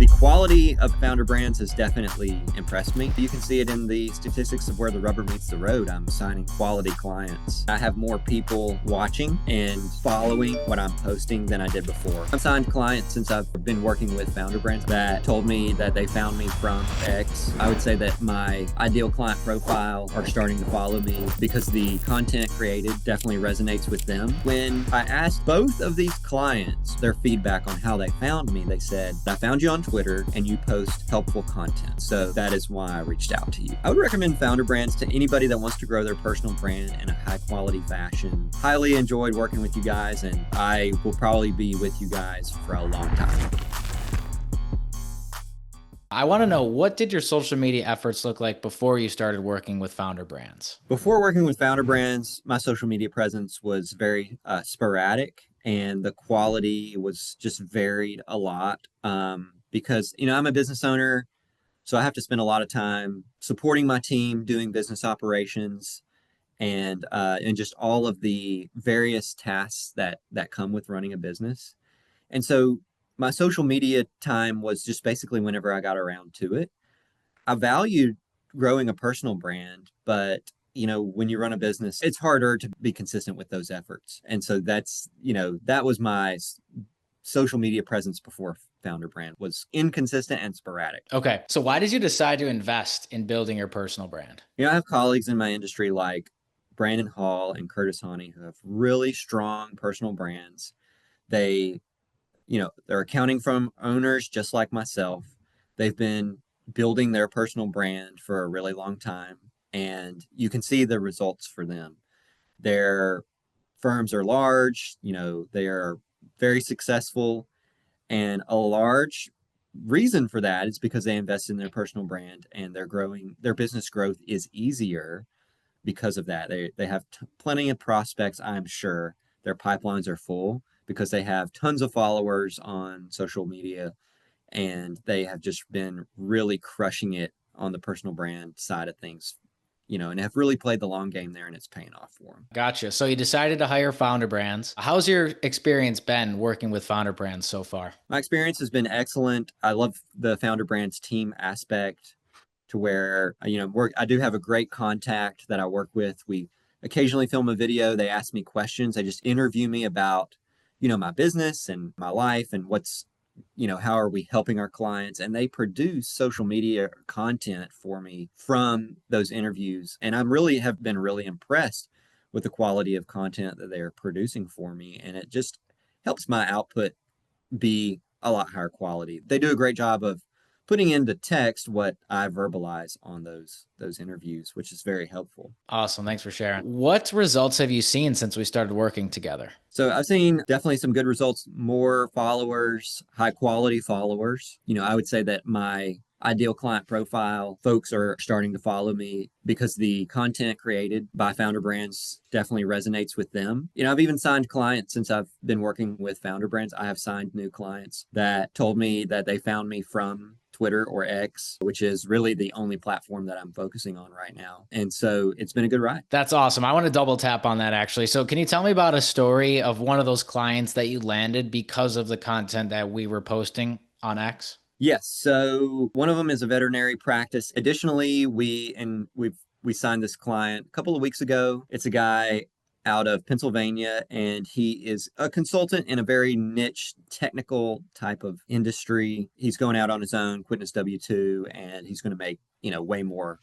The quality of founder brands has definitely impressed me. You can see it in the statistics of where the rubber meets the road. I'm signing quality clients. I have more people watching and following what I'm posting than I did before. I've signed clients since I've been working with founder brands that told me that they found me from X. I would say that my ideal client profile are starting to follow me because the content created definitely resonates with them. When I asked both of these clients their feedback on how they found me, they said, I found you on Twitter and you post helpful content. So that is why I reached out to you. I would recommend founder brands to anybody that wants to grow their personal brand in a high quality fashion. Highly enjoyed working with you guys, and I will probably be with you guys for a long time. I want to know, what did your social media efforts look like before you started working with founder brands? Before working with founder brands, my social media presence was very sporadic, and the quality was just varied a lot. Because, I'm a business owner, so I have to spend a lot of time supporting my team, doing business operations, and just all of the various tasks that come with running a business. And so my social media time was just basically whenever I got around to it. I valued growing a personal brand, but when you run a business, it's harder to be consistent with those efforts. And so that was my social media presence before founder brand, was inconsistent and sporadic. Okay. So why did you decide to invest in building your personal brand? I have colleagues in my industry like Brandon Hall and Curtis Honey who have really strong personal brands. They're accounting from owners just like myself. They've been building their personal brand for a really long time, and you can see the results for them. Their firms are large, they are very successful, and a large reason for that is because they invest in their personal brand, and their business growth is easier because of that. They have plenty of prospects, I'm sure. Their pipelines are full because they have tons of followers on social media, and they have just been really crushing it on the personal brand side of things, and have really played the long game there, and it's paying off for them. Gotcha. So you decided to hire founder brands. How's your experience been working with founder brands so far? My experience has been excellent. I love the founder brands team aspect, to where, I do have a great contact that I work with. We occasionally film a video. They ask me questions. They just interview me about, my business and my life and how are we helping our clients, and they produce social media content for me from those interviews. And have been really impressed with the quality of content that they're producing for me. And it just helps my output be a lot higher quality. They do a great job of putting into text what I verbalize on those interviews, which is very helpful. Awesome. Thanks for sharing. What results have you seen since we started working together? So I've seen definitely some good results, more followers, high quality followers. I would say that my ideal client profile, folks are starting to follow me because the content created by founder brands definitely resonates with them. I've even signed clients since I've been working with founder brands. I have signed new clients that told me that they found me from Twitter or X, which is really the only platform that I'm focusing on right now. And so it's been a good ride. That's awesome. I want to double tap on that, actually. So can you tell me about a story of one of those clients that you landed because of the content that we were posting on X? Yes. So one of them is a veterinary practice. Additionally, we signed this client a couple of weeks ago. It's a guy out of Pennsylvania, and he is a consultant in a very niche technical type of industry. He's going out on his own, quitting his W-2, and he's going to make, way more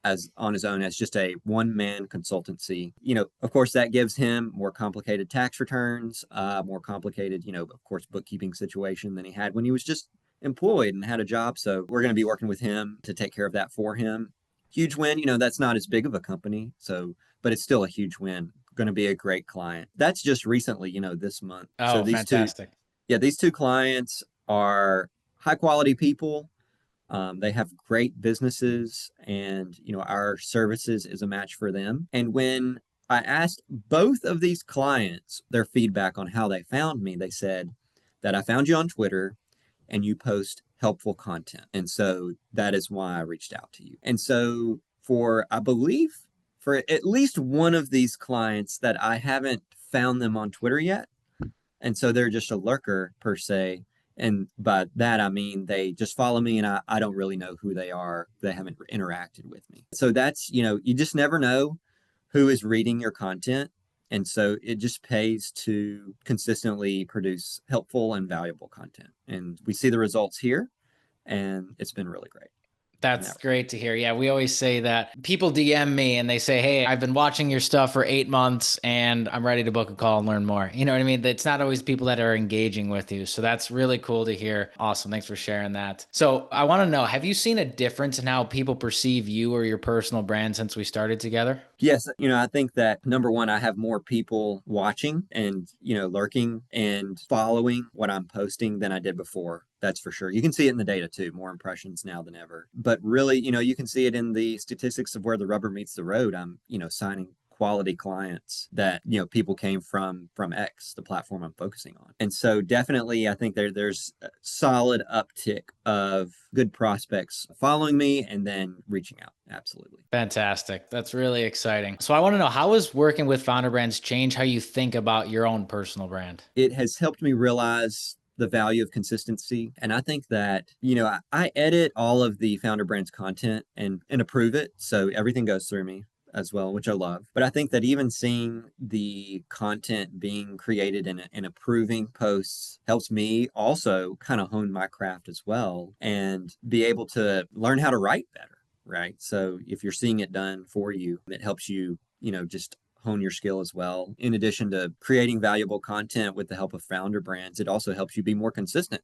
as on his own as just a one-man consultancy. Of course, that gives him more complicated tax returns, more complicated, of course, bookkeeping situation than he had when he was just employed and had a job. So we're going to be working with him to take care of that for him. Huge win. That's not as big of a company, but it's still a huge win. Going to be a great client. That's just recently, this month. Oh, so fantastic. These two clients are high quality people. They have great businesses, and our services is a match for them. And when I asked both of these clients their feedback on how they found me, they said that I found you on Twitter and you post helpful content. And so that is why I reached out to you. And so I believe for at least one of these clients that I haven't found them on Twitter yet. And so they're just a lurker per se. And by that, I mean, they just follow me and I don't really know who they are. They haven't interacted with me. So that's, you just never know who is reading your content. And so it just pays to consistently produce helpful and valuable content. And we see the results here, and it's been really great in That's that. great to hear. Yeah, we always say that people DM me and they say, "Hey, I've been watching your stuff for 8 months and I'm ready to book a call and learn more." You know what I mean? It's not always people that are engaging with you. So that's really cool to hear. Awesome. Thanks for sharing that. So I want to know, have you seen a difference in how people perceive you or your personal brand since we started together? Yes, I think that number one, I have more people watching and, lurking and following what I'm posting than I did before. That's for sure. You can see it in the data too, more impressions now than ever. But really, you can see it in the statistics of where the rubber meets the road. I'm, signing quality clients that people came from X, the platform I'm focusing on. And so definitely I think there's a solid uptick of good prospects following me and then reaching out. Absolutely. Fantastic. That's really exciting. So I want to know, how has working with founder brands change how you think about your own personal brand? It has helped me realize the value of consistency. And I think that, I edit all of the Founder Brands content and approve it. So everything goes through me as well, which I love. But I think that even seeing the content being created and approving posts helps me also kind of hone my craft as well and be able to learn how to write better. Right. So if you're seeing it done for you, it helps you, just hone your skill as well. In addition to creating valuable content with the help of founder brands, it also helps you be more consistent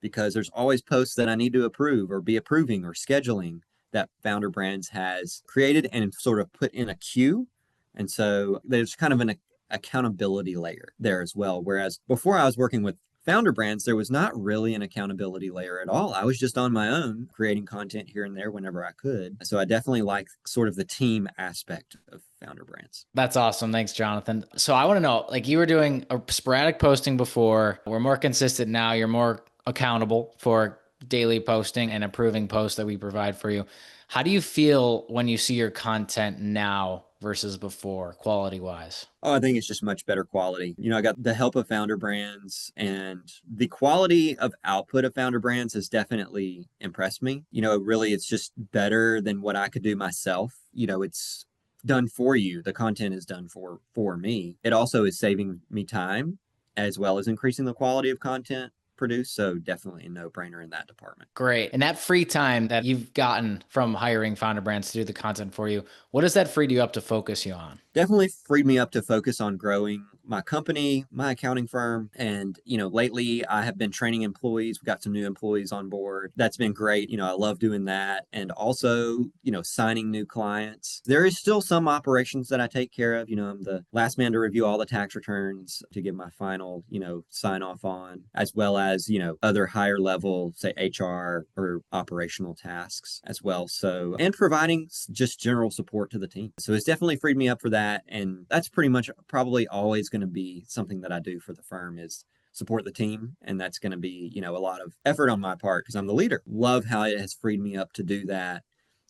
because there's always posts that I need to approve or be approving or scheduling that founder brands has created and sort of put in a queue. And so there's kind of an accountability layer there as well. Whereas before I was working with founder brands, there was not really an accountability layer at all. I was just on my own creating content here and there whenever I could. So I definitely like sort of the team aspect of founder brands. That's awesome. Thanks, Jonathan. So I want to know, like, you were doing a sporadic posting before. We're more consistent now. You're more accountable for daily posting and approving posts that we provide for you. How do you feel when you see your content now versus before, quality wise? Oh, I think it's just much better quality. I got the help of founder brands and the quality of output of founder brands has definitely impressed me. Really, it's just better than what I could do myself. It's done for you. The content is done for me. It also is saving me time as well as increasing the quality of content produced. So definitely a no-brainer in that department. Great. And that free time that you've gotten from hiring founder brands to do the content for you, what does that free you up to focus you on? Definitely freed me up to focus on growing my company, my accounting firm. And, lately I have been training employees. We've got some new employees on board. That's been great. I love doing that. And also, signing new clients. There is still some operations that I take care of. I'm the last man to review all the tax returns to give my final, sign off on, as well as, other higher level, say HR or operational tasks as well. So, and providing just general support to the team. So it's definitely freed me up for that. And that's pretty much probably always going to be something that I do for the firm is support the team. And that's going to be, a lot of effort on my part because I'm the leader. Love how it has freed me up to do that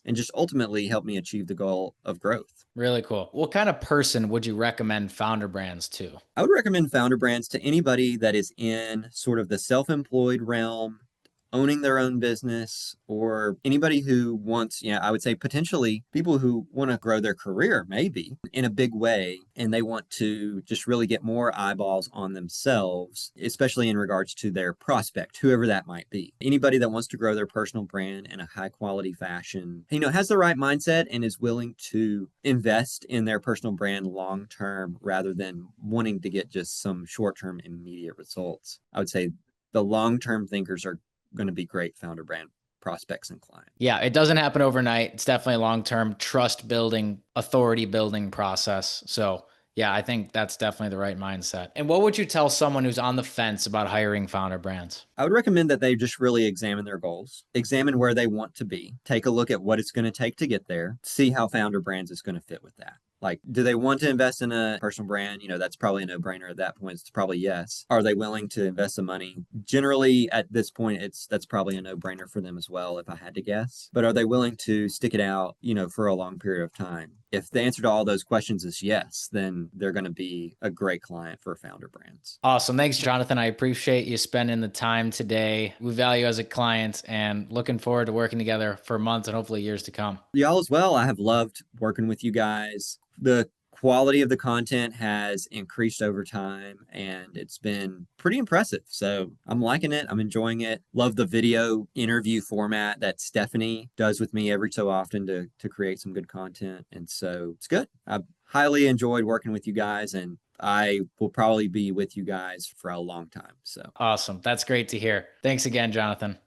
and just ultimately help me achieve the goal of growth. Really cool. What kind of person would you recommend founder brands to? I would recommend founder brands to anybody that is in sort of the self-employed realm, owning their own business, or anybody who wants, I would say potentially people who want to grow their career, maybe in a big way, and they want to just really get more eyeballs on themselves, especially in regards to their prospect, whoever that might be. Anybody that wants to grow their personal brand in a high quality fashion, has the right mindset and is willing to invest in their personal brand long term rather than wanting to get just some short term immediate results. I would say the long term thinkers are going to be great founder brand prospects and clients. Yeah, it doesn't happen overnight. It's definitely a long-term trust building, authority building process. So yeah, I think that's definitely the right mindset. And what would you tell someone who's on the fence about hiring founder brands? I would recommend that they just really examine their goals, examine where they want to be, take a look at what it's going to take to get there, see how founder brands is going to fit with that. Like, do they want to invest in a personal brand? That's probably a no-brainer at that point. It's probably yes. Are they willing to invest the money? Generally, at this point, that's probably a no-brainer for them as well, if I had to guess. But are they willing to stick it out, for a long period of time? If the answer to all those questions is yes, then they're going to be a great client for Founder Brands. Awesome. Thanks, Jonathan. I appreciate you spending the time today. We value you as a client and looking forward to working together for months and hopefully years to come. Y'all as well. I have loved working with you guys. The quality of the content has increased over time and it's been pretty impressive. So I'm liking it. I'm enjoying it. Love the video interview format that Stephanie does with me every so often to create some good content. And so it's good. I've highly enjoyed working with you guys and I will probably be with you guys for a long time. So awesome. That's great to hear. Thanks again, Jonathan.